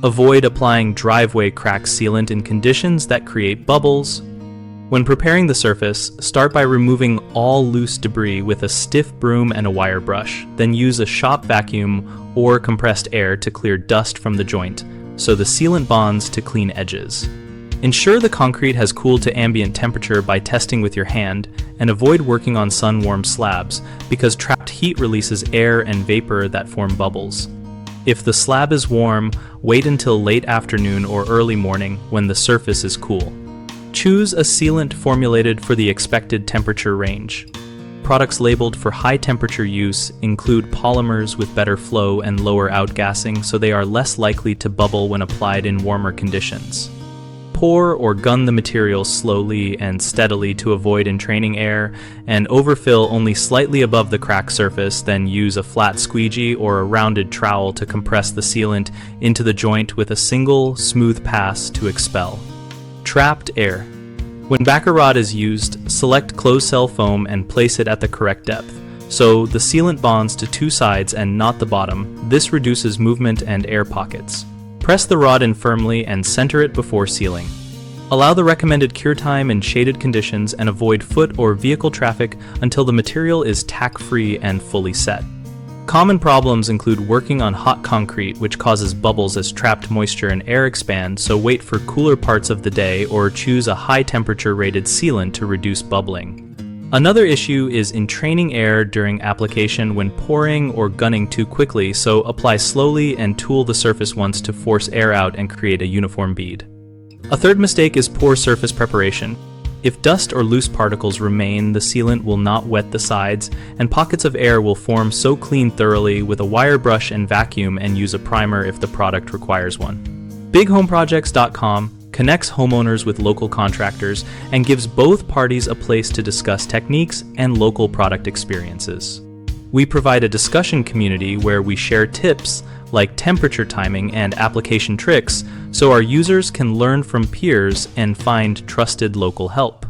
Avoid applying driveway crack sealant in conditions that create bubbles. When preparing the surface, start by removing all loose debris with a stiff broom and a wire brush, then use a shop vacuum or compressed air to clear dust from the joint, so the sealant bonds to clean edges. Ensure the concrete has cooled to ambient temperature by testing with your hand, and avoid working on sun-warmed slabs because trapped heat releases air and vapor that form bubbles. If the slab is warm, wait until late afternoon or early morning when the surface is cool. Choose a sealant formulated for the expected temperature range. Products labeled for high temperature use include polymers with better flow and lower outgassing, so they are less likely to bubble when applied in warmer conditions. Pour or gun the material slowly and steadily to avoid entraining air, and overfill only slightly above the crack surface, then use a flat squeegee or a rounded trowel to compress the sealant into the joint with a single, smooth pass to expel. Trapped air. When backer rod is used, select closed cell foam and place it at the correct depth, so the sealant bonds to two sides and not the bottom. This reduces movement and air pockets. Press the rod in firmly and center it before sealing. Allow the recommended cure time in shaded conditions and avoid foot or vehicle traffic until the material is tack-free and fully set. Common problems include working on hot concrete, which causes bubbles as trapped moisture and air expand, so wait for cooler parts of the day or choose a high temperature rated sealant to reduce bubbling. Another issue is entraining air during application when pouring or gunning too quickly, so apply slowly and tool the surface once to force air out and create a uniform bead. A third mistake is poor surface preparation. If dust or loose particles remain, the sealant will not wet the sides, and pockets of air will form, so clean thoroughly with a wire brush and vacuum and use a primer if the product requires one. BigHomeProjects.com connects homeowners with local contractors and gives both parties a place to discuss techniques and local product experiences. We provide a discussion community where we share tips like temperature timing and application tricks, so our users can learn from peers and find trusted local help.